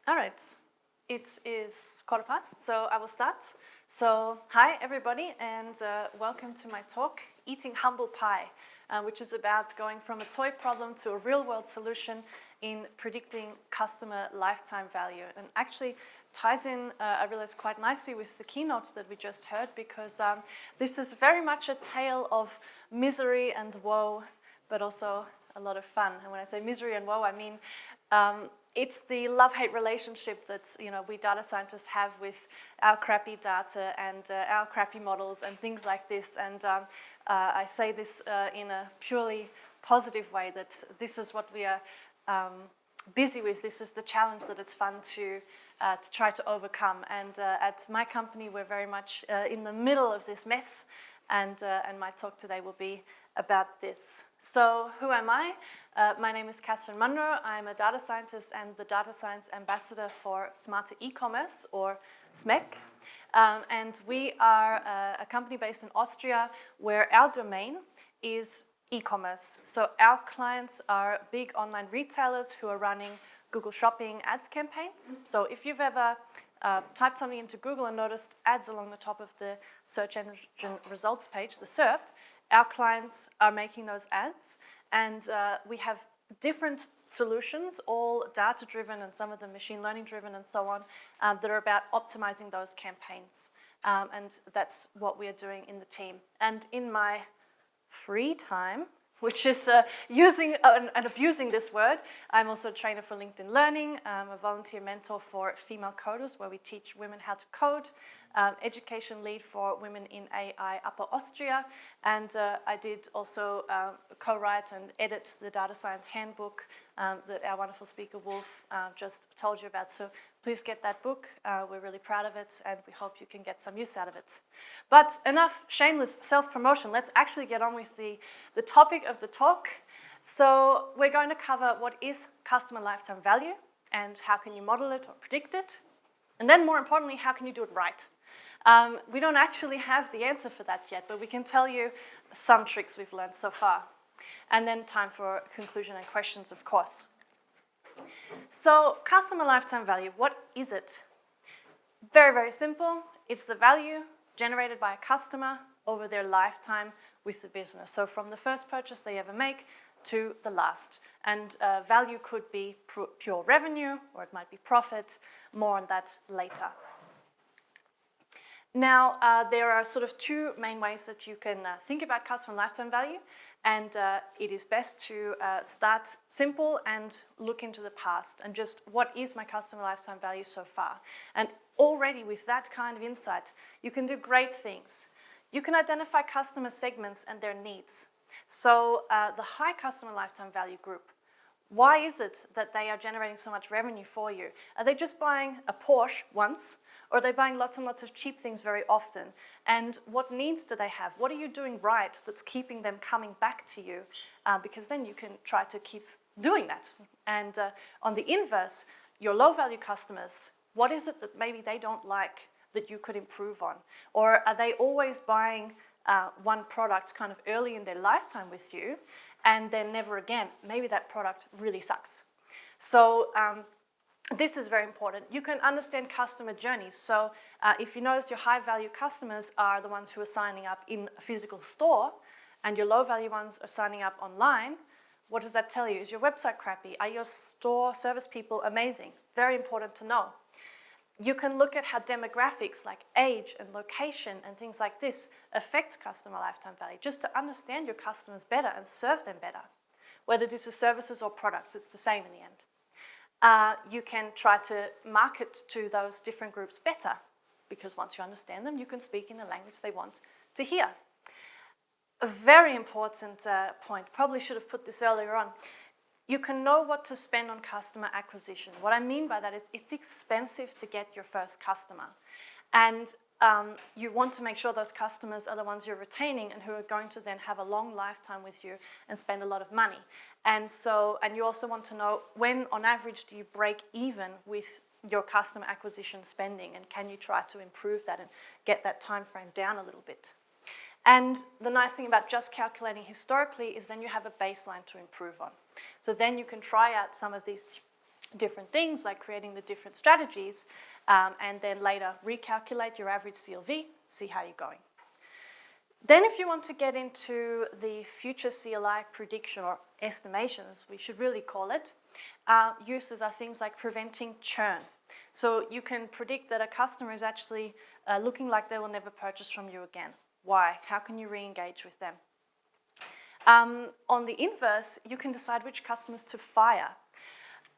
All right, it is 1:15, so I will start. So, hi everybody, and welcome to my talk, Eating Humble Pie, which is about going from a toy problem to a real-world solution in predicting customer lifetime value. And actually ties in, I realize, quite nicely with the keynotes that we just heard, because this is very much a tale of misery and woe, but also a lot of fun. And when I say misery and woe, I mean it's the love-hate relationship that we data scientists have with our crappy data and our crappy models and things like this. And I say this in a purely positive way, that this is what we are busy with. This is the challenge that it's fun to try to overcome. And at my company, we're very much in the middle of this mess. And my talk today will be about this. So who am I? My name is Katherine Munro. I'm a data scientist and the data science ambassador for Smarter E-commerce, or SMEC. And we are a company based in Austria where our domain is e-commerce. So our clients are big online retailers who are running Google Shopping ads campaigns. So if you've ever typed something into Google and noticed ads along the top of the search engine results page, the SERP, our clients are making those ads, and we have different solutions, all data-driven and some of them machine learning-driven and so on, that are about optimizing those campaigns. And that's what we are doing in the team. And in my free time, which is using and abusing this word, I'm also a trainer for LinkedIn Learning. I'm a volunteer mentor for female coders, where we teach women how to code. Education lead for Women in AI Upper Austria, and I did also co-write and edit the data science handbook that our wonderful speaker Wolf just told you about. So please get that book. We're really proud of it, and we hope you can get some use out of it. But enough shameless self-promotion. Let's actually get on with the topic of the talk. So we're going to cover what is customer lifetime value, and how can you model it or predict it, and then more importantly, how can you do it right? We don't actually have the answer for that yet, but we can tell you some tricks we've learned so far. And then time for conclusion and questions, of course. So customer lifetime value, what is it? Very, very simple. It's the value generated by a customer over their lifetime with the business. So from the first purchase they ever make to the last. And value could be pure revenue, or it might be profit. More on that later. Now, there are sort of two main ways that you can think about customer lifetime value, and it is best to start simple and look into the past, and just what is my customer lifetime value so far. And already with that kind of insight, you can do great things. You can identify customer segments and their needs. So the high customer lifetime value group, why is it that they are generating so much revenue for you? Are they just buying a Porsche once? Or are they buying lots and lots of cheap things very often? And what needs do they have? What are you doing right that's keeping them coming back to you? Because then you can try to keep doing that. And on the inverse, your low-value customers, what is it that maybe they don't like that you could improve on? Or are they always buying one product kind of early in their lifetime with you, and then never again? Maybe that product really sucks. So this is very important. You can understand customer journeys. So if you notice your high-value customers are the ones who are signing up in a physical store, and your low-value ones are signing up online, what does that tell you? Is your website crappy? Are your store service people amazing? Very important to know. You can look at how demographics like age and location and things like this affect customer lifetime value, just to understand your customers better and serve them better. Whether this is services or products, it's the same in the end. You can try to market to those different groups better, because once you understand them, you can speak in the language they want to hear. A very important point, probably should have put this earlier on. You can know what to spend on customer acquisition. What I mean by that is it's expensive to get your first customer. And you want to make sure those customers are the ones you're retaining and who are going to then have a long lifetime with you and spend a lot of money. And you also want to know when, on average, do you break even with your customer acquisition spending, and can you try to improve that and get that time frame down a little bit? And the nice thing about just calculating historically is then you have a baseline to improve on. So then you can try out some of these different things, like creating the different strategies, and then later recalculate your average CLV, see how you're going. Then if you want to get into the future CLI prediction or estimations, we should really call it, uses are things like preventing churn. So you can predict that a customer is actually looking like they will never purchase from you again. Why? How can you re-engage with them? On the inverse, you can decide which customers to fire.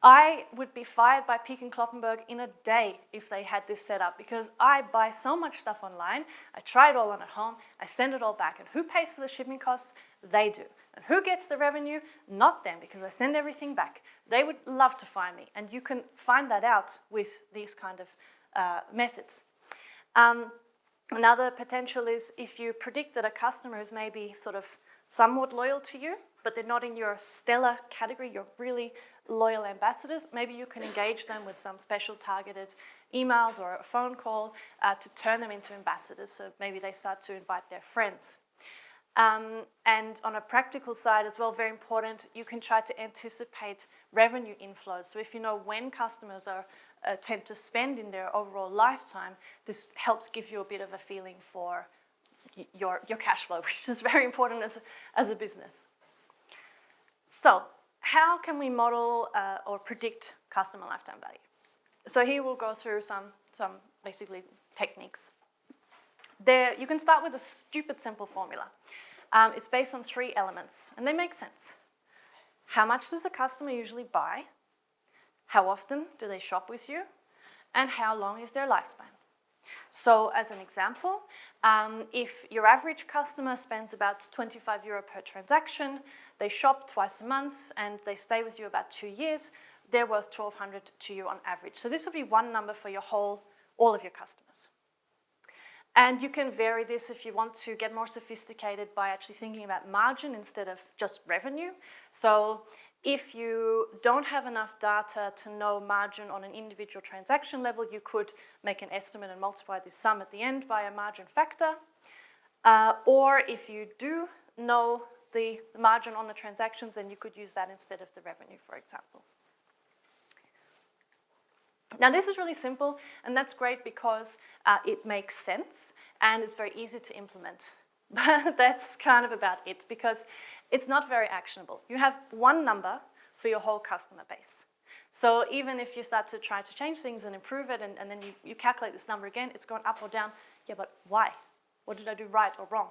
I would be fired by Peek & Kloppenberg in a day if they had this set up, because I buy so much stuff online, I try it all on at home, I send it all back, and who pays for the shipping costs? They do. And who gets the revenue? Not them, because I send everything back. They would love to fire me, and you can find that out with these kind of methods. Another potential is if you predict that a customer is maybe sort of somewhat loyal to you, but they're not in your stellar category, you're really loyal ambassadors, maybe you can engage them with some special targeted emails or a phone call to turn them into ambassadors, so maybe they start to invite their friends. And on a practical side as well, very important, you can try to anticipate revenue inflows. So if you know when customers are tend to spend in their overall lifetime, this helps give you a bit of a feeling for your cash flow, which is very important as a business. So how can we model or predict customer lifetime value? So here we'll go through some basically techniques. You can start with a stupid simple formula. It's based on 3 elements, and they make sense. How much does a customer usually buy? How often do they shop with you? And how long is their lifespan? So as an example, if your average customer spends about €25 per transaction, they shop twice a month, and they stay with you about 2 years, they're worth $1,200 to you on average. So this would be one number for all of your customers. And you can vary this if you want to get more sophisticated by actually thinking about margin instead of just revenue. So if you don't have enough data to know margin on an individual transaction level, you could make an estimate and multiply this sum at the end by a margin factor. Or if you do know the margin on the transactions, then you could use that instead of the revenue, for example. Now this is really simple, and that's great because it makes sense and it's very easy to implement. But that's kind of about it, because it's not very actionable. You have one number for your whole customer base. So even if you start to try to change things and improve it, and then you calculate this number again, it's gone up or down. Yeah, but why? What did I do right or wrong?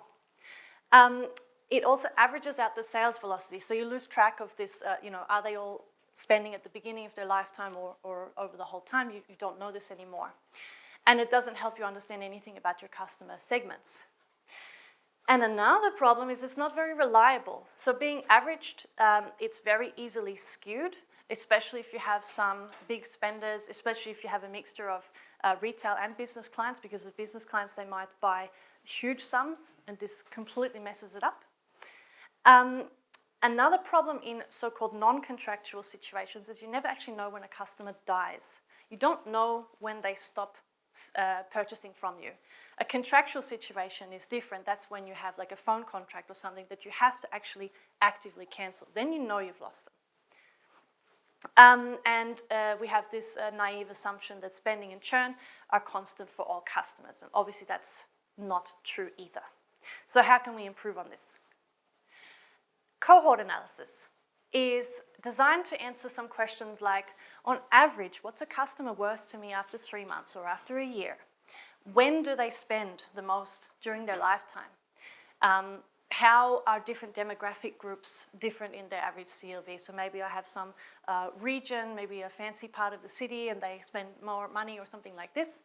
It also averages out the sales velocity, so you lose track of this, are they all spending at the beginning of their lifetime or over the whole time? You don't know this anymore. And it doesn't help you understand anything about your customer segments. And another problem is it's not very reliable. So being averaged, it's very easily skewed, especially if you have some big spenders, especially if you have a mixture of retail and business clients, because as business clients, they might buy huge sums, and this completely messes it up. Another problem in so-called non-contractual situations is you never actually know when a customer dies. You don't know when they stop purchasing from you. A contractual situation is different. That's when you have like a phone contract or something that you have to actually actively cancel. Then you know you've lost them. We have this naive assumption that spending and churn are constant for all customers. And obviously that's not true either. So how can we improve on this? Cohort analysis is designed to answer some questions like, on average, what's a customer worth to me after 3 months or after a year? When do they spend the most during their lifetime? How are different demographic groups different in their average CLV? So maybe I have some region, maybe a fancy part of the city, and they spend more money or something like this.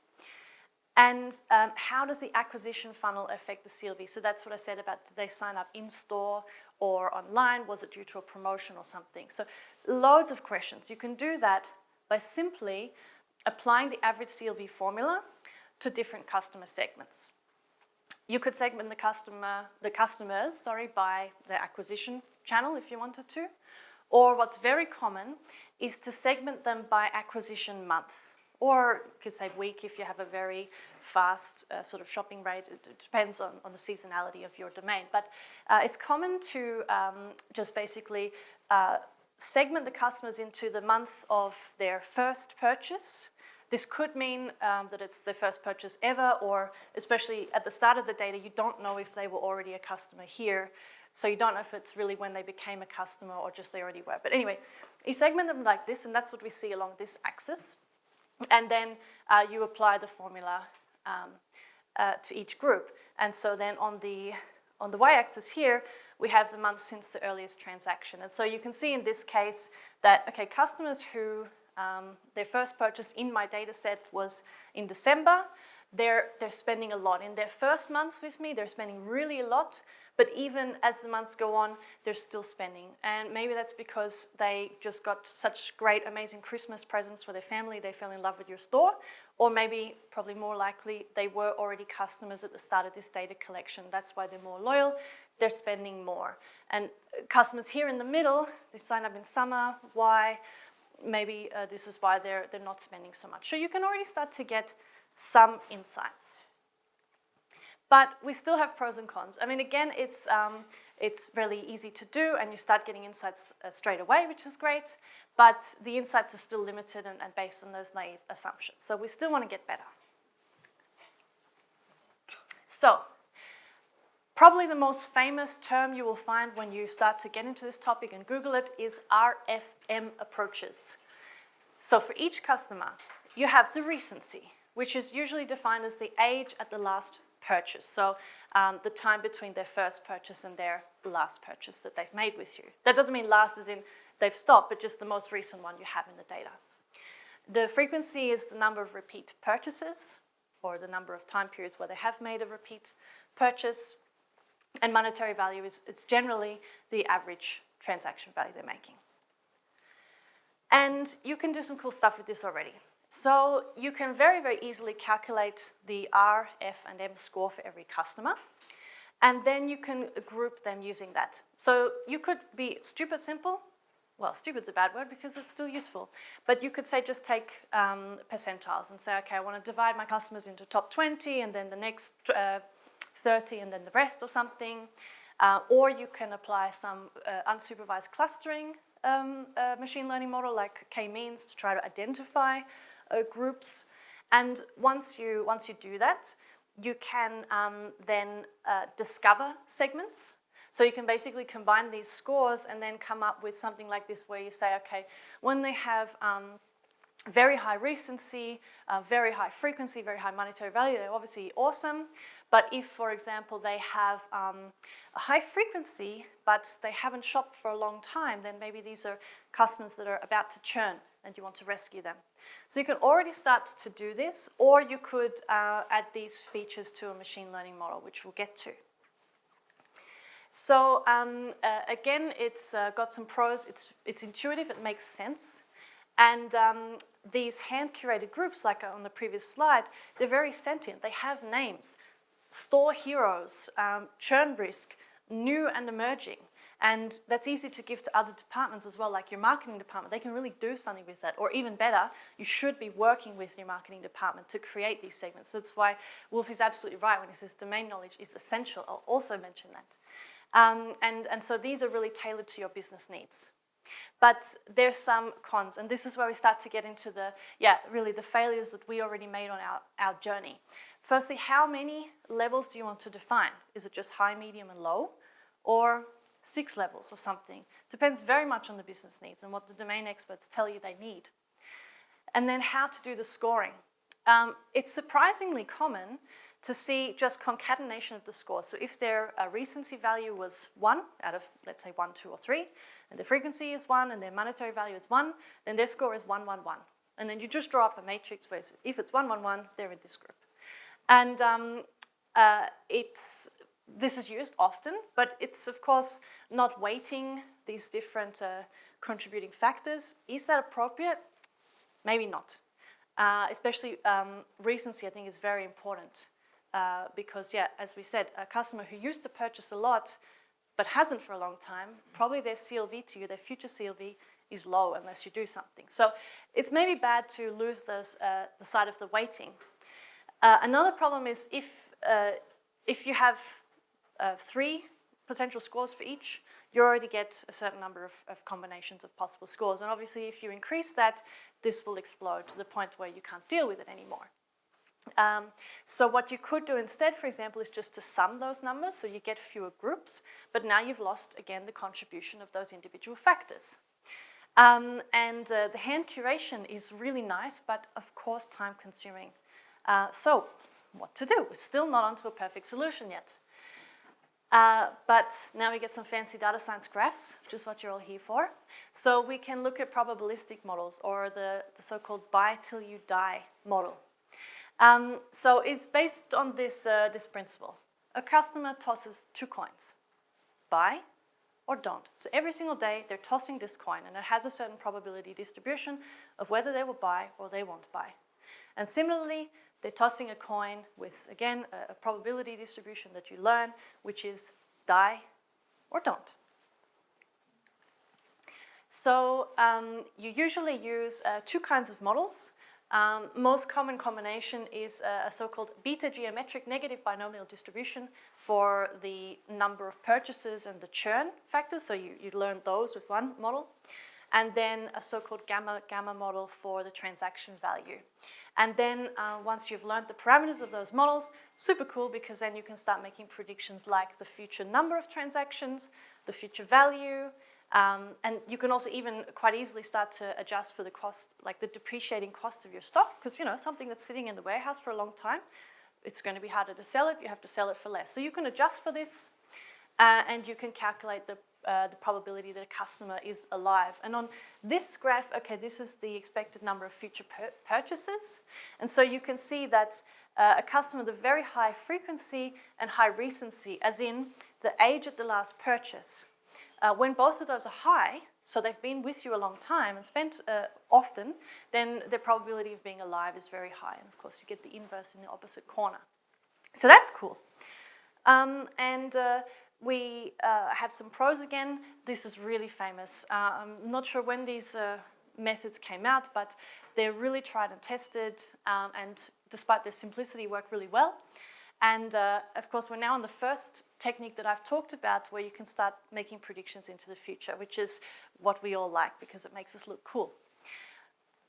And how does the acquisition funnel affect the CLV? So that's what I said about, did they sign up in-store or online? Was it due to a promotion or something? So loads of questions. You can do that by simply applying the average CLV formula to different customer segments. You could segment the customers by the acquisition channel if you wanted to. Or what's very common is to segment them by acquisition month. Or you could say week if you have a very fast sort of shopping rate. It depends on the seasonality of your domain. But it's common to just basically segment the customers into the months of their first purchase. This could mean that it's their first purchase ever, or especially at the start of the data, you don't know if they were already a customer here. So you don't know if it's really when they became a customer or just they already were. But anyway, you segment them like this, and that's what we see along this axis. And then you apply the formula to each group. And so then on the y-axis here, we have the month since the earliest transaction. And so you can see in this case that, okay, customers who their first purchase in my data set was in December, they're spending a lot. In their first month with me, they're spending really a lot, but even as the months go on, they're still spending. And maybe that's because they just got such great, amazing Christmas presents for their family, they fell in love with your store, or maybe, probably more likely, they were already customers at the start of this data collection. That's why they're more loyal, they're spending more. And customers here in the middle, they sign up in summer, why? Maybe this is why they're not spending so much. So you can already start to get some insights. But we still have pros and cons. I mean, again, it's really easy to do, and you start getting insights straight away, which is great, but the insights are still limited and based on those naive assumptions. So we still want to get better. So, probably the most famous term you will find when you start to get into this topic and Google it is RFM approaches. So for each customer, you have the recency, which is usually defined as the age at the last purchase. So the time between their first purchase and their last purchase that they've made with you. That doesn't mean last as in they've stopped, but just the most recent one you have in the data. The frequency is the number of repeat purchases, or the number of time periods where they have made a repeat purchase. And monetary value is it's generally the average transaction value they're making. And you can do some cool stuff with this already. So you can very, very easily calculate the R, F, and M score for every customer. And then you can group them using that. So you could be stupid simple. Well, stupid's a bad word because it's still useful. But you could say just take percentiles and say, okay, I want to divide my customers into top 20 and then the next 30 and then the rest or something. Or you can apply some unsupervised clustering machine learning model like k-means to try to identify groups. And once you do that, you can then discover segments. So you can basically combine these scores and then come up with something like this where you say, okay, when they have very high recency, very high frequency, very high monetary value, they're obviously awesome. But if, for example, they have a high frequency, but they haven't shopped for a long time, then maybe these are customers that are about to churn and you want to rescue them. So you can already start to do this, or you could add these features to a machine learning model, which we'll get to. So again, it's got some pros. It's intuitive, it makes sense. And these hand-curated groups, like on the previous slide, they're very sentient. They have names. Store heroes, churn risk, new and emerging. And that's easy to give to other departments as well, like your marketing department. They can really do something with that. Or even better, you should be working with your marketing department to create these segments. That's why Wolf is absolutely right when he says domain knowledge is essential. I'll also mention that. And so these are really tailored to your business needs. But there's some cons, and this is where we start to get into really the failures that we already made on our journey. Firstly, how many levels do you want to define? Is it just high, medium, and low? Or 6 levels or something? Depends very much on the business needs and what the domain experts tell you they need. And then how to do the scoring. It's surprisingly common to see just concatenation of the scores. So if their recency value was 1 out of, let's say, 1, 2, or 3, and the frequency is 1, and their monetary value is 1, then their score is 1, 1, 1. And then you just draw up a matrix where if it's 1, 1, 1, they're in this group. And this is used often, but it's, of course, not weighting these different contributing factors. Is that appropriate? Maybe not. Especially recency, I think, is very important. Because, as we said, a customer who used to purchase a lot but hasn't for a long time, probably their CLV to you, their future CLV, is low unless you do something. So it's maybe bad to lose the side of the weighting. Another problem is if you have 3 potential scores for each, you already get a certain number of combinations of possible scores. And obviously, if you increase that, this will explode to the point where you can't deal with it anymore. So what you could do instead, for example, is just to sum those numbers, so you get fewer groups, but now you've lost, again, the contribution of those individual factors. The hand curation is really nice, but of course time-consuming. So what to do? We're still not onto a perfect solution yet. But now we get some fancy data science graphs, which is what you're all here for. So we can look at probabilistic models, or the so-called buy till you die model. So it's based on this principle. A customer tosses 2 coins, buy or don't. So every single day they're tossing this coin, and it has a certain probability distribution of whether they will buy or they won't buy. And similarly, they're tossing a coin with, again, a probability distribution that you learn, which is die or don't. So you usually use 2 kinds of models. Most common combination is a so-called beta geometric negative binomial distribution for the number of purchases and the churn factors. So you learn those with one model. And then a so-called gamma model for the transaction value. And then once you've learned the parameters of those models, super cool, because then you can start making predictions like the future number of transactions, the future value, and you can also even quite easily start to adjust for the cost, like the depreciating cost of your stock, because something that's sitting in the warehouse for a long time, it's going to be harder to sell it, you have to sell it for less. So you can adjust for this, and you can calculate the probability that a customer is alive. And on this graph, okay, this is the expected number of future purchases. And so you can see that a customer with a very high frequency and high recency, as in the age at the last purchase, when both of those are high, so they've been with you a long time and spent often, then the probability of being alive is very high. And of course, you get the inverse in the opposite corner. So that's cool. We have some pros again. This is really famous. I'm not sure when these methods came out, but they're really tried and tested, and despite their simplicity, work really well. And of course, we're now on the first technique that I've talked about, where you can start making predictions into the future, which is what we all like because it makes us look cool.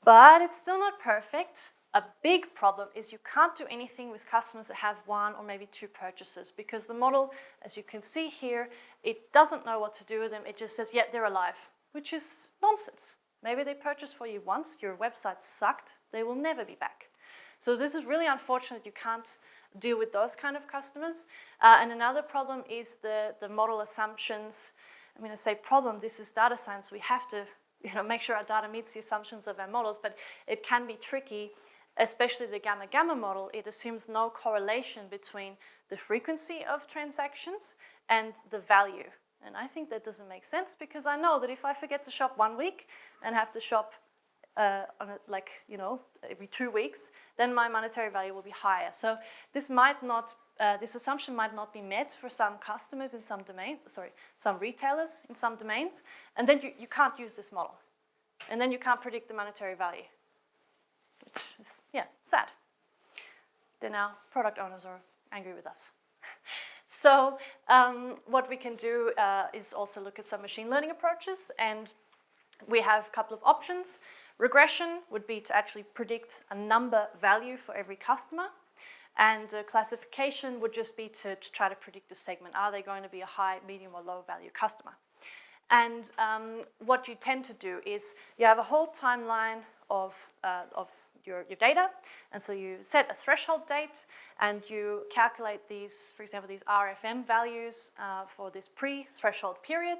But it's still not perfect. A big problem is you can't do anything with customers that have 1 or maybe 2 purchases, because the model, as you can see here, it doesn't know what to do with them. It just says, yeah, they're alive, which is nonsense. Maybe they purchased for you once, your website sucked, they will never be back. So this is really unfortunate. You can't deal with those kind of customers. And another problem is the model assumptions. I'm going to say problem, this is data science. We have to make sure our data meets the assumptions of our models, but it can be tricky. Especially the gamma model, it assumes no correlation between the frequency of transactions and the value. And I think that doesn't make sense, because I know that if I forget to shop 1 week and have to shop every 2 weeks, then my monetary value will be higher. So this assumption might not be met for some customers in some domains, some retailers in some domains, and then you can't use this model. And then you can't predict the monetary value. Which is, sad. Then our product owners are angry with us. So what we can do is also look at some machine learning approaches, and we have a couple of options. Regression would be to actually predict a number value for every customer, and classification would just be to try to predict the segment. Are they going to be a high, medium, or low value customer? And what you tend to do is you have a whole timeline of your data, and so you set a threshold date, and you calculate these, for example, these RFM values for this pre-threshold period,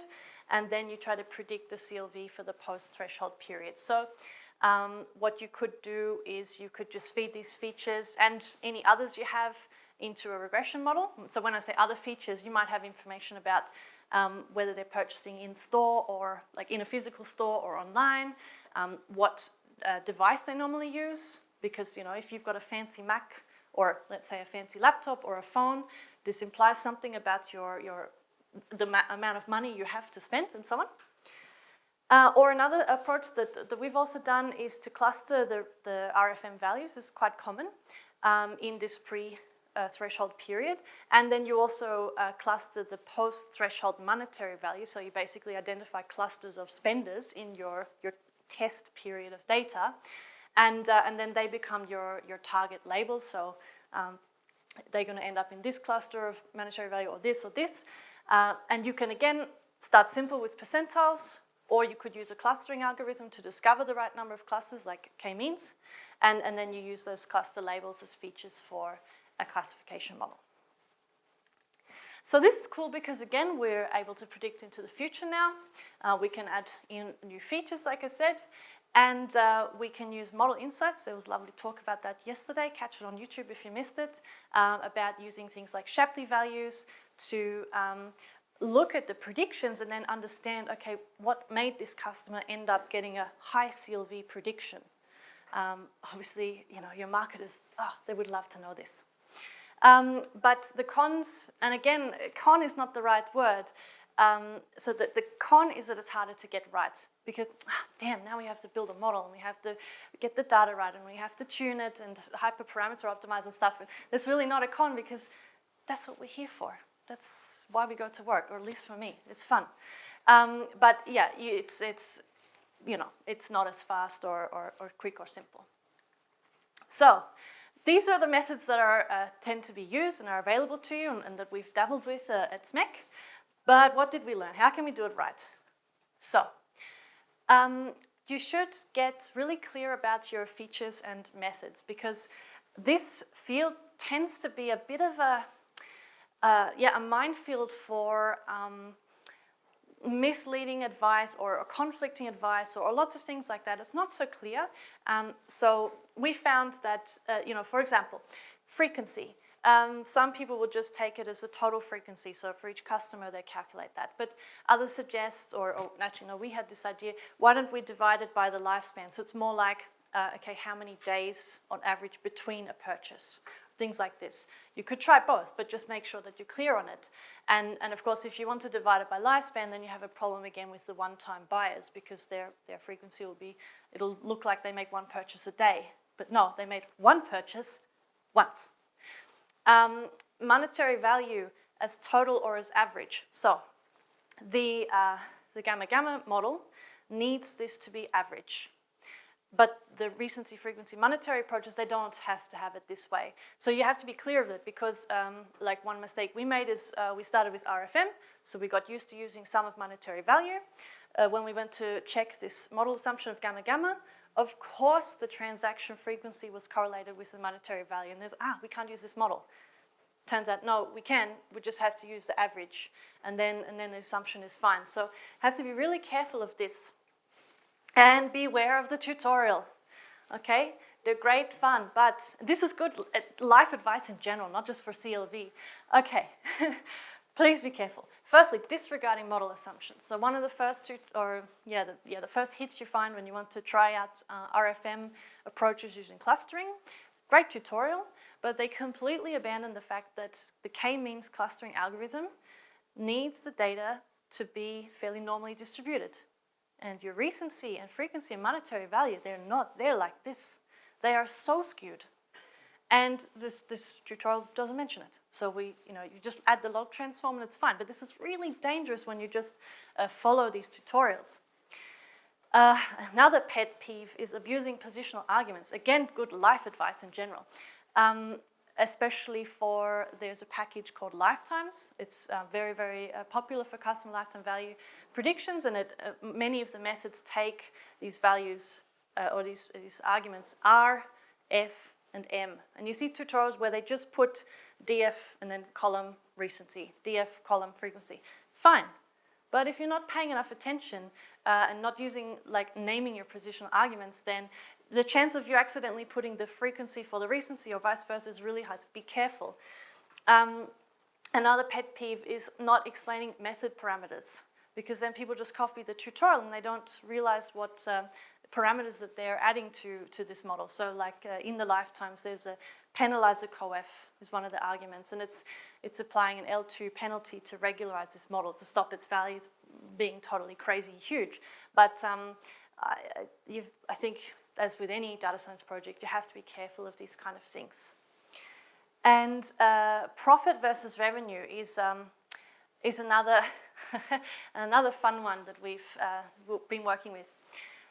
and then you try to predict the CLV for the post-threshold period. So what you could do is you could just feed these features and any others you have into a regression model. So when I say other features, you might have information about whether they're purchasing in store or like in a physical store or online, what device they normally use, because if you've got a fancy Mac or let's say a fancy laptop or a phone, this implies something about the amount of money you have to spend and so on. Or another approach that we've also done is to cluster the RFM values. This is quite common in this threshold period, and then you also cluster the post-threshold monetary value, so you basically identify clusters of spenders in your test period of data, and then they become your target labels, so they're going to end up in this cluster of monetary value or this, and you can again start simple with percentiles, or you could use a clustering algorithm to discover the right number of clusters, like k-means, and then you use those cluster labels as features for a classification model. So this is cool because, again, we're able to predict into the future now. We can add in new features, like I said, and we can use model insights. There was a lovely talk about that yesterday. Catch it on YouTube if you missed it, about using things like Shapley values to look at the predictions and then understand, okay, what made this customer end up getting a high CLV prediction? Obviously, you know, your marketers, they would love to know this. But the cons, and again, con is not the right word. So the con is that it's harder to get right because, damn, now we have to build a model and we have to get the data right and we have to tune it and hyperparameter optimize and stuff. That's really not a con because that's what we're here for. That's why we go to work, or at least for me, it's fun. But yeah, it's you know, it's not as fast or quick or simple. So these are the methods that are tend to be used and are available to you and that we've dabbled with at SMEC. But what did we learn? How can we do it right? So you should get really clear about your features and methods because this field tends to be a bit of a minefield for misleading advice or conflicting advice or lots of things like that. It's not so clear. So we found that, you know, for example, frequency. Some people would just take it as a total frequency. So for each customer, they calculate that. But others suggest, or actually, no, we had this idea, why don't we divide it by the lifespan? So it's more like, okay, how many days on average between a purchase? Things like this. You could try both, but just make sure that you're clear on it. And of course, if you want to divide it by lifespan, then you have a problem again with the one-time buyers because their frequency will be, it'll look like they make one purchase a day. But no, they made one purchase once. Monetary value as total or as average. So the gamma-gamma model needs this to be average. But the recency, frequency, monetary approaches, they don't have to have it this way. So you have to be clear of it because like one mistake we made is we started with RFM, so we got used to using sum of monetary value. When we went to check this model assumption of gamma-gamma, of course the transaction frequency was correlated with the monetary value. And there's, we can't use this model. Turns out, no, we can. We just have to use the average. And then the assumption is fine. So have to be really careful of this. And beware of the tutorial, okay? They're great fun, but this is good life advice in general, not just for CLV. Okay, please be careful. Firstly, disregarding model assumptions. So one of the first the first hits you find when you want to try out RFM approaches using clustering. Great tutorial, but they completely abandon the fact that the k-means clustering algorithm needs the data to be fairly normally distributed. And your recency and frequency and monetary value, they're like this. They are so skewed. And this tutorial doesn't mention it. So you just add the log transform and it's fine. But this is really dangerous when you just follow these tutorials. Another pet peeve is abusing positional arguments. Again, good life advice in general. Especially there's a package called lifetimes. It's very, very popular for customer lifetime value predictions, and many of the methods take these values or these arguments R, F, and M. And you see tutorials where they just put DF and then column recency, DF column frequency. Fine. But if you're not paying enough attention and not using, like, naming your positional arguments, then the chance of you accidentally putting the frequency for the recency or vice versa is really high. Be careful. Another pet peeve is not explaining method parameters, because then people just copy the tutorial and they don't realize what parameters that they're adding to this model. So like in the lifetimes, there's a penalizer coef is one of the arguments, and it's applying an L2 penalty to regularize this model to stop its values being totally crazy huge. But I think, as with any data science project, you have to be careful of these kind of things. And profit versus revenue is another another fun one that we've been working with.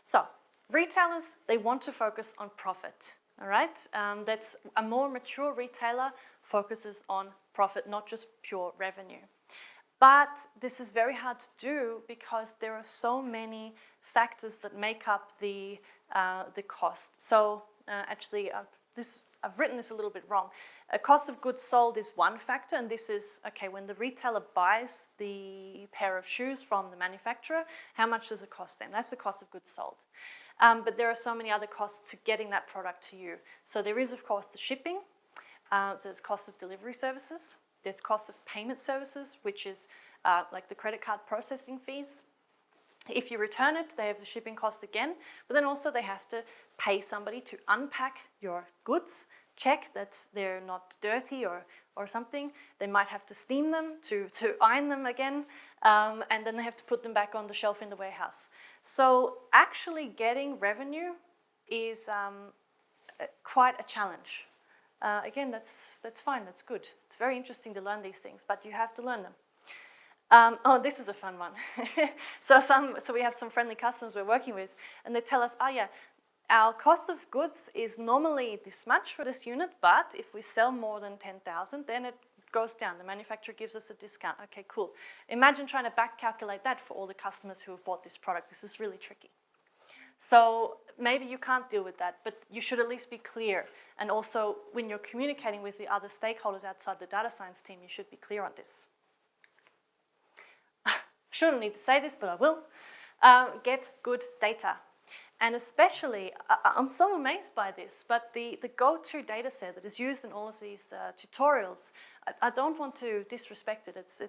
So retailers, they want to focus on profit. All right, that's a more mature retailer focuses on profit, not just pure revenue. But this is very hard to do because there are so many factors that make up the cost. So actually, I've written this a little bit wrong. A cost of goods sold is one factor, and this is, okay, when the retailer buys the pair of shoes from the manufacturer, how much does it cost them? That's the cost of goods sold. But there are so many other costs to getting that product to you. So there is, of course, the shipping. So there's cost of delivery services. There's cost of payment services, which is like the credit card processing fees. If you return it, they have the shipping cost again, but then also they have to pay somebody to unpack your goods, check that they're not dirty or something. They might have to steam them to iron them again, and then they have to put them back on the shelf in the warehouse. So actually getting revenue is quite a challenge. Again, that's fine, that's good. It's very interesting to learn these things, but you have to learn them. Oh, this is a fun one. So we have some friendly customers we're working with, and they tell us, oh yeah, our cost of goods is normally this much for this unit, but if we sell more than 10,000, then it goes down. The manufacturer gives us a discount. Okay, cool. Imagine trying to back calculate that for all the customers who have bought this product. This is really tricky. So maybe you can't deal with that, but you should at least be clear. And also, when you're communicating with the other stakeholders outside the data science team, you should be clear on this. Shouldn't need to say this, but I will. Get good data. And especially, I'm so amazed by this, but the go-to data set that is used in all of these tutorials, I don't want to disrespect it. It's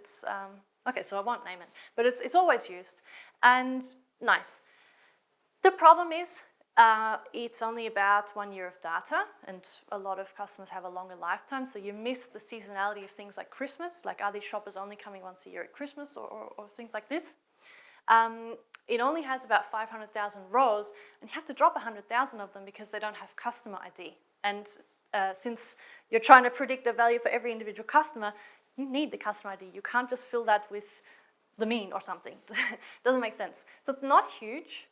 okay, so I won't name it, but it's always used. And nice. The problem is, it's only about 1 year of data, and a lot of customers have a longer lifetime, so you miss the seasonality of things like Christmas, like are these shoppers only coming once a year at Christmas or things like this. It only has about 500,000 rows, and you have to drop 100,000 of them because they don't have customer ID. And since you're trying to predict the value for every individual customer, you need the customer ID. You can't just fill that with the mean or something. Doesn't make sense. So it's not huge.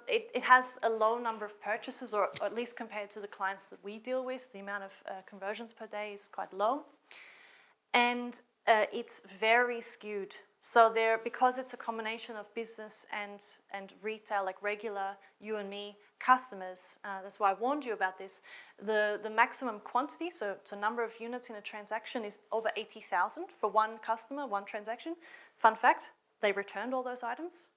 It has a low number of purchases, or at least compared to the clients that we deal with, the amount of conversions per day is quite low. And it's very skewed. So because it's a combination of business and retail, like regular you and me customers, that's why I warned you about this, the maximum quantity, so number of units in a transaction is over 80,000 for one customer, one transaction. Fun fact, they returned all those items.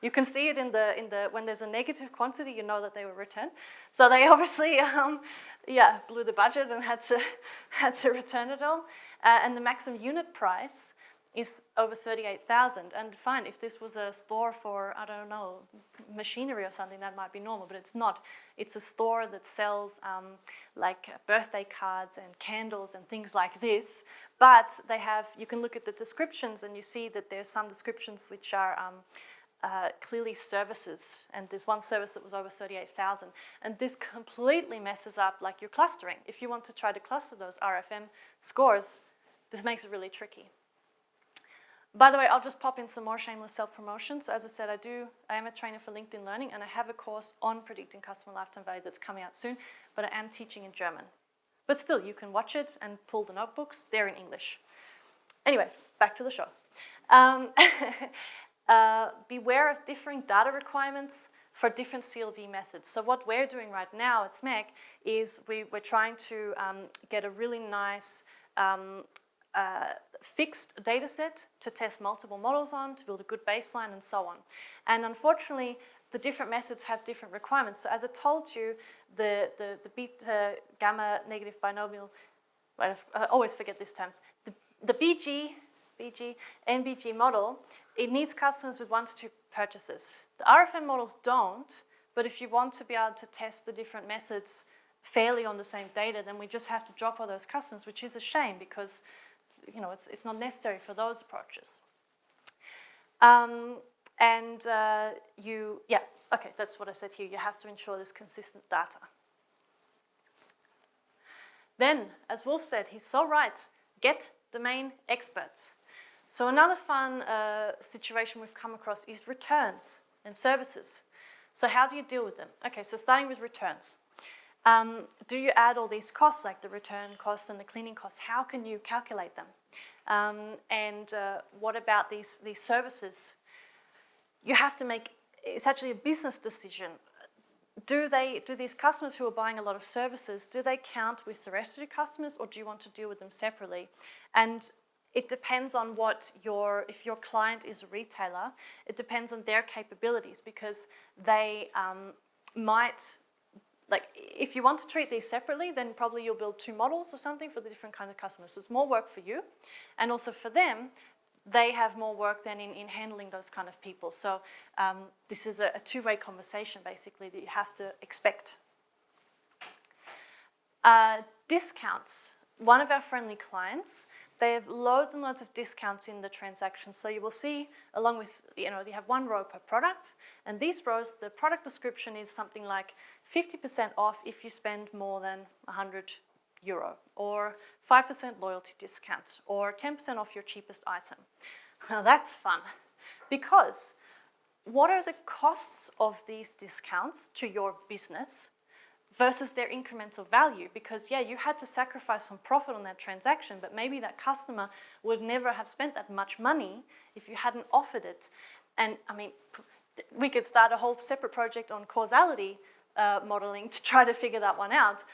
You can see it in the when there's a negative quantity, you know that they were returned. So they obviously, blew the budget and had to return it all. And the maximum unit price is over 38,000. And fine, if this was a store for, I don't know, machinery or something, that might be normal, but it's not. It's a store that sells like birthday cards and candles and things like this. But they have, you can look at the descriptions and you see that there's some descriptions which are clearly services, and there's one service that was over 38,000, and this completely messes up like your clustering. If you want to try to cluster those RFM scores, this makes it really tricky. By the way, I'll just pop in some more shameless self-promotion. So as I said, I am a trainer for LinkedIn Learning, and I have a course on predicting customer lifetime value that's coming out soon, but I am teaching in German. But still, you can watch it and pull the notebooks. They're in English. Anyway, back to the show. Beware of differing data requirements for different CLV methods. So what we're doing right now at SMEC is we're trying to get a really nice fixed data set to test multiple models on, to build a good baseline and so on. And unfortunately, the different methods have different requirements. So as I told you, the beta gamma negative binomial, I always forget these terms, the BG, NBG model, it needs customers with 1 to 2 purchases. The RFM models don't, but if you want to be able to test the different methods fairly on the same data, then we just have to drop all those customers, which is a shame because it's not necessary for those approaches. Okay, that's what I said here. You have to ensure there's consistent data. Then, as Wolf said, he's so right, get domain experts. So another fun situation we've come across is returns and services. So how do you deal with them? Okay, so starting with returns. Do you add all these costs, like the return costs and the cleaning costs? How can you calculate them? And what about these services? You have to make, it's actually a business decision. Do these customers who are buying a lot of services, do they count with the rest of your customers, or do you want to deal with them separately? And it depends on if your client is a retailer, it depends on their capabilities, because they might, like, if you want to treat these separately, then probably you'll build 2 models or something for the different kinds of customers. So it's more work for you, and also for them, they have more work than in handling those kind of people. So this is a 2-way conversation, basically, that you have to expect. Discounts. One of our friendly clients, they have loads and loads of discounts in the transaction. So you will see, along with, you have 1 row per product, and these rows, the product description is something like 50% off if you spend more than €100, or 5% loyalty discount, or 10% off your cheapest item. Now that's fun, because what are the costs of these discounts to your business versus their incremental value? Because yeah, you had to sacrifice some profit on that transaction, but maybe that customer would never have spent that much money if you hadn't offered it. And I mean, we could start a whole separate project on causality modeling to try to figure that one out,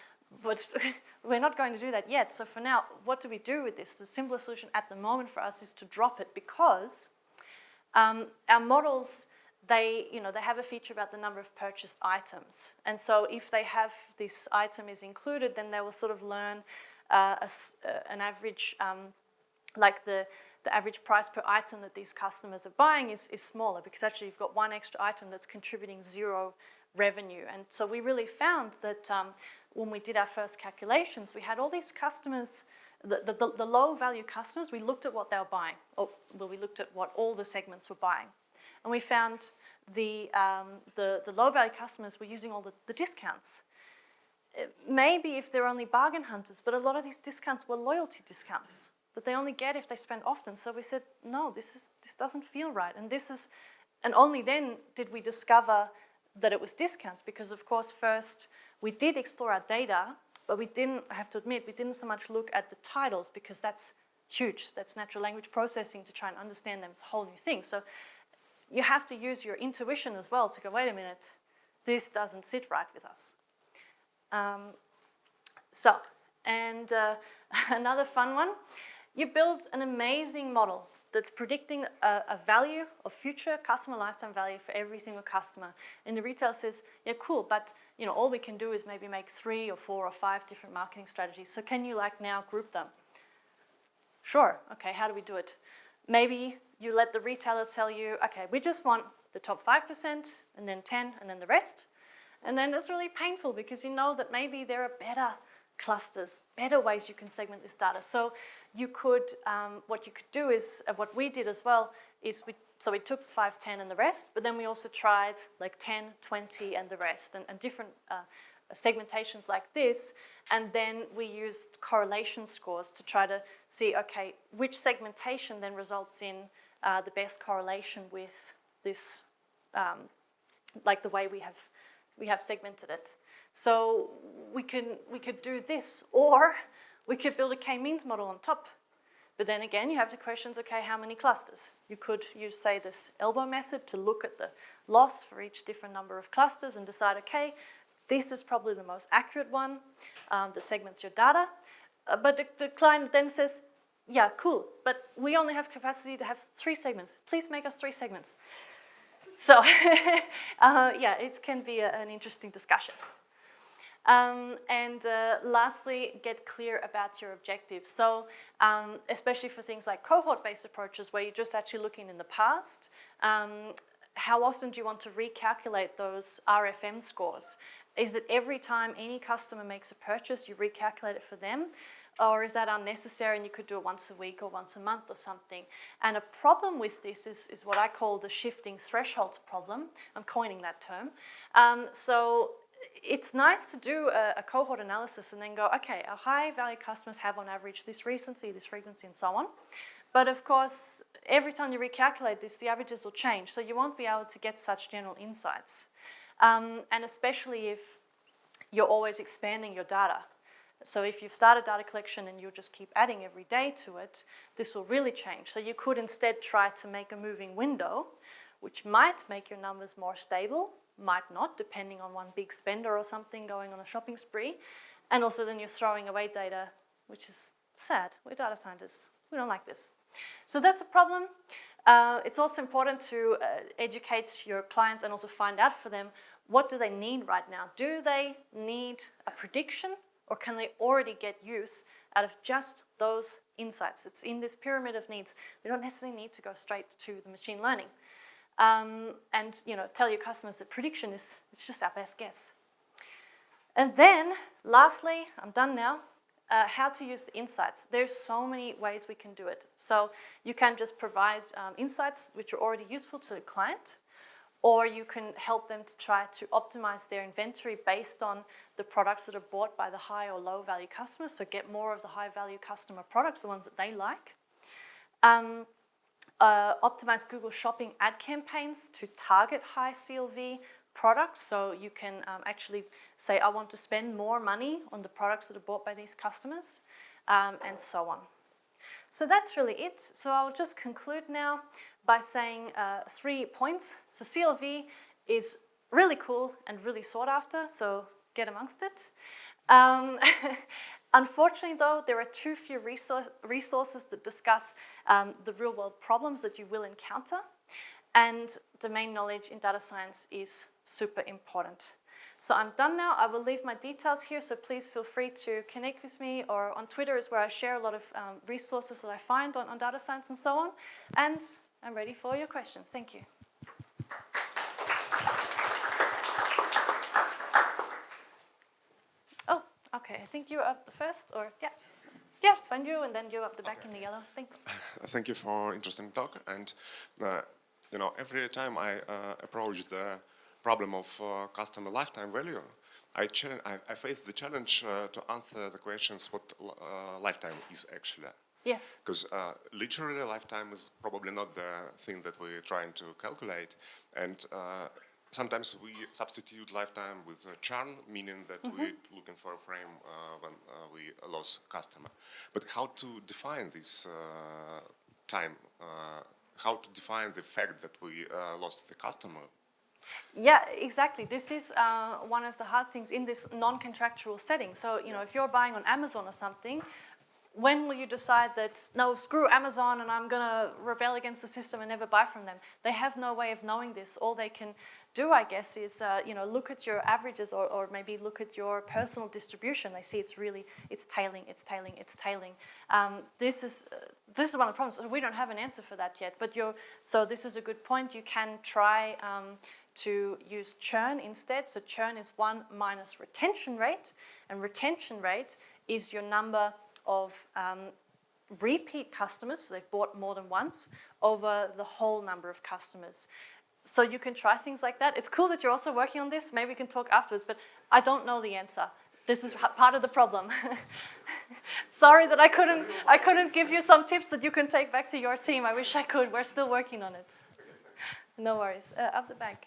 but we're not going to do that yet. So for now, what do we do with this? The simplest solution at the moment for us is to drop it, because our models, they have a feature about the number of purchased items. And so if they have this item is included, then they will sort of learn an average, like the average price per item that these customers are buying is smaller, because actually you've got 1 extra item that's contributing 0 revenue. And so we really found that when we did our first calculations, we had all these customers, the low value customers, we looked at what they were buying, we looked at what all the segments were buying. And we found the low value customers were using all the discounts. Maybe if they're only bargain hunters, but a lot of these discounts were loyalty discounts that they only get if they spend often. So we said, no, this doesn't feel right. And only then did we discover that it was discounts, because of course first we did explore our data, but we didn't, I have to admit, we didn't so much look at the titles, because that's huge. That's natural language processing to try and understand them. It's a whole new thing. So you have to use your intuition as well to go, wait a minute, this doesn't sit right with us. Another fun one, you build an amazing model that's predicting a value of future customer lifetime value for every single customer. And the retailer says, yeah, cool, but all we can do is maybe make 3 or 4 or 5 different marketing strategies. So can you now group them? Sure, okay, how do we do it? Maybe you let the retailer tell you, okay, we just want the top 5%, and then 10, and then the rest. And then it's really painful, because you know that maybe there are better clusters, better ways you can segment this data. So you could, what you could do is, what we did as well, is we took 5, 10 and the rest, but then we also tried like 10, 20 and the rest, and different segmentations like this. And then we used correlation scores to try to see, okay, which segmentation then results in the best correlation with this, like the way we have segmented it. So we could do this, or we could build a k-means model on top. But then again, you have the questions, okay, how many clusters? You could use, say, this elbow method to look at the loss for each different number of clusters and decide, okay, this is probably the most accurate one that segments your data. But the client then says, yeah, cool, but we only have capacity to have 3 segments. Please make us 3 segments. So yeah, it can be an interesting discussion. Lastly, get clear about your objectives. So especially for things like cohort-based approaches, where you're just actually looking in the past, how often do you want to recalculate those RFM scores? Is it every time any customer makes a purchase, you recalculate it for them? Or is that unnecessary and you could do it once a week or once a month or something? And a problem with this is what I call the shifting thresholds problem. I'm coining that term. So it's nice to do a cohort analysis and then go, okay, our high value customers have on average this recency, this frequency, and so on. But of course, every time you recalculate this, the averages will change. So you won't be able to get such general insights. And especially if you're always expanding your data. So if you've started data collection and you just keep adding every day to it, this will really change. So you could instead try to make a moving window, which might make your numbers more stable, might not, depending on one big spender or something going on a shopping spree. And also then you're throwing away data, which is sad. We're data scientists. We don't like this. So that's a problem. It's also important to educate your clients and also find out for them, what do they need right now? Do they need a prediction, or can they already get use out of just those insights? It's in this pyramid of needs. They don't necessarily need to go straight to the machine learning. And tell your customers that prediction is just our best guess. And then, lastly, I'm done now, how to use the insights. There's so many ways we can do it. So you can just provide insights which are already useful to the client, or you can help them to try to optimize their inventory based on the products that are bought by the high or low value customers, so get more of the high value customer products, the ones that they like. Optimize Google Shopping ad campaigns to target high CLV products, so you can actually say, I want to spend more money on the products that are bought by these customers, and so on. So that's really it. So I'll just conclude now by saying 3 points. So CLV is really cool and really sought after, so get amongst it. Unfortunately, though, there are too few resources that discuss the real-world problems that you will encounter, and domain knowledge in data science is super important. So I'm done now. I will leave my details here, so please feel free to connect with me, or on Twitter is where I share a lot of resources that I find on data science and so on. And I'm ready for your questions. Thank you. Oh, okay. I think you're up first, or yeah. Yeah, it's fine, you, and then you up the back in the yellow. Thanks. Thank you for interesting talk. And every time I approach the problem of customer lifetime value, I face the challenge to answer the questions what lifetime is actually. Yes. Because literally lifetime is probably not the thing that we're trying to calculate, and sometimes we substitute lifetime with churn, meaning that we're looking for a frame when we lose customer. But how to define this time? How to define the fact that we lost the customer? Yeah, exactly. This is one of the hard things in this non-contractual setting. So, if you're buying on Amazon or something, when will you decide that, no, screw Amazon and I'm going to rebel against the system and never buy from them? They have no way of knowing this. All they can do, I guess, is look at your averages, or maybe look at your personal distribution. They see it's tailing. This is one of the problems. We don't have an answer for that yet. But so this is a good point. You can try to use churn instead. So churn is 1 minus retention rate, and retention rate is your number of repeat customers, so they've bought more than once, over the whole number of customers. So you can try things like that. It's cool that you're also working on this. Maybe we can talk afterwards, but I don't know the answer. This is part of the problem. Sorry that I couldn't give you some tips that you can take back to your team. I wish I could. We're still working on it. No worries. Up the back.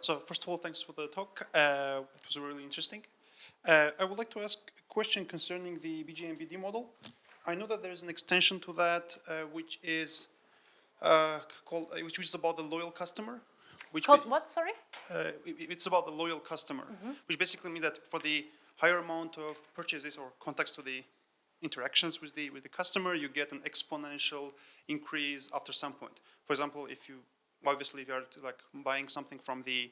So first of all, thanks for the talk. It was really interesting. I would like to ask a question concerning the BGMBD model. I know that there's an extension to that, which is which is about the loyal customer. Called what, sorry? It's about the loyal customer, which basically means that for the higher amount of purchases or contacts to the interactions with the customer, you get an exponential increase after some point. For example, if you are like buying something from the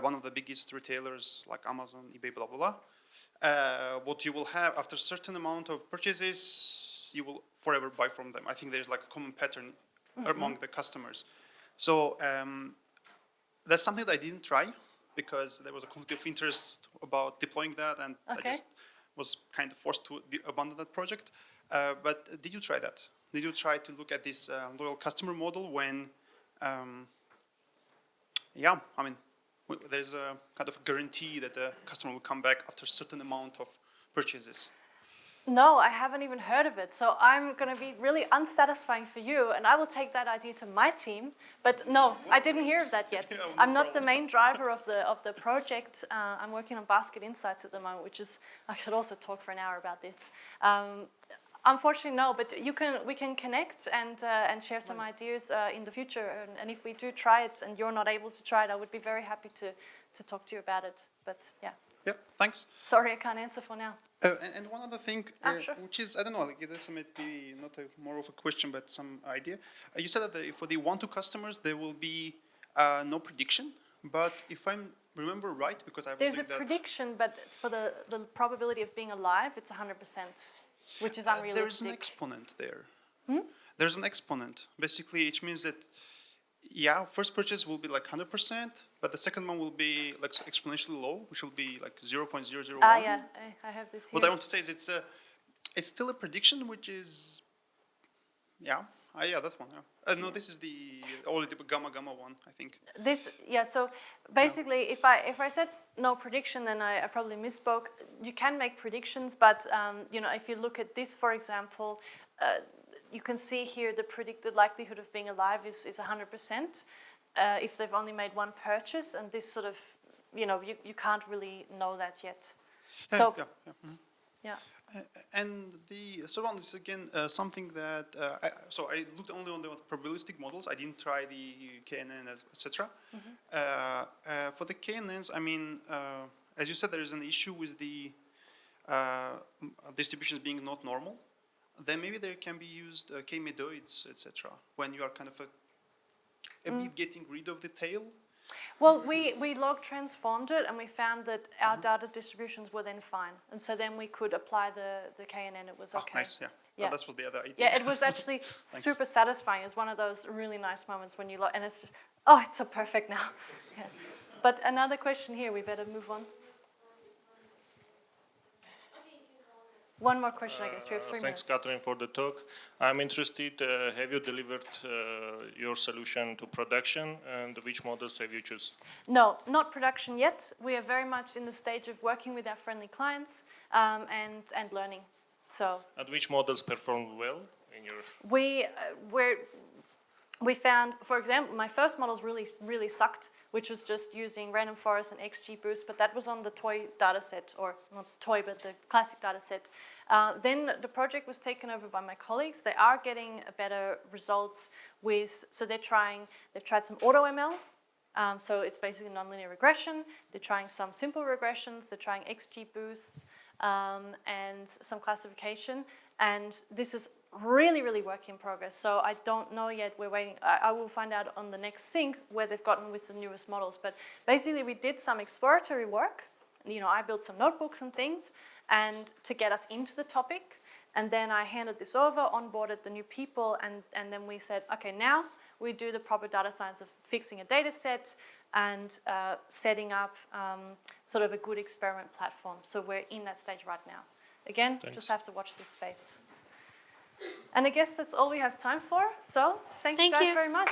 one of the biggest retailers like Amazon, eBay, blah blah blah, what you will have after a certain amount of purchases, you will forever buy from them. I think there's like a common pattern among the customers. So that's something that I didn't try because there was a conflict of interest about deploying that, and I just was kind of forced to abandon that project. But did you try that? did you try to look at this loyal customer model when, there's a kind of guarantee that the customer will come back after a certain amount of purchases? No, I haven't even heard of it. So I'm going to be really unsatisfying for you, and I will take that idea to my team. But no, I didn't hear of that yet. Yeah, no I'm not the problem. main driver of the project. I'm working on basket insights at the moment, which is, I could also talk for an hour about this. Unfortunately, no. But we can connect and share some ideas in the future. And if we do try it, and you're not able to try it, I would be very happy to talk to you about it. But yeah. Yep, thanks. Sorry, I can't answer for now. And one other thing, Sure. which is, I don't know, like this might be not more of a question, but some idea. You said that for the one-to customers, there will be no prediction. But if I remember right, because I was There's a doing that, prediction, but for the probability of being alive, it's 100%, which is unrealistic. there's an exponent there. There's an exponent. Basically, it means that, yeah, first purchase will be like 100%, but the second one will be like exponentially low, which will be like 0.001. Yeah, I have this here. What I want to say is it's still a prediction, which is, yeah, that one. Yeah. No, this is the already gamma one, I think. So basically, if I said no prediction, then I probably misspoke. You can make predictions, but if you look at this, for example, you can see here the predicted likelihood of being alive is 100%. If they've only made one purchase, and this sort of, you can't really know that yet. So, yeah. And the one is again something that I looked only on the probabilistic models. I didn't try the KNN, etc. For the KNNs, I mean, as you said, there is an issue with the distributions being not normal. Then maybe there can be used k-medoids, etc. When you are kind of a bit getting rid of the tail. Well, we log transformed it, and we found that our data distributions were then fine, and so then we could apply the KNN. It was okay. Oh, nice, yeah. Yeah. That was the other idea. Yeah, it was actually super satisfying. It's one of those really nice moments when you log, and it's it's so perfect now. Yeah. But another question here. We better move on. One more question, I guess. We have 3 Thanks, minutes. Katherine, for the talk. I'm interested, have you delivered your solution to production, and which models have you chosen? No, not production yet. We are very much in the stage of working with our friendly clients and learning. So. And which models performed well in your? We found, for example, my first models really sucked, which was just using random forest and XGBoost, but that was on the toy data set, or not toy, but the classic data set. Then the project was taken over by my colleagues. They are getting better results they've tried some AutoML, so it's basically nonlinear regression. They're trying some simple regressions. They're trying XGBoost and some classification. And this is really work in progress. So I don't know yet. We're waiting. I will find out on the next sync where they've gotten with the newest models. But basically, we did some exploratory work. I built some notebooks and things, and to get us into the topic. And then I handed this over, onboarded the new people, and then we said, okay, now we do the proper data science of fixing a data set and setting up sort of a good experiment platform. So we're in that stage right now. Again, Thanks. Just have to watch this space. And I guess that's all we have time for. So thank you guys very much.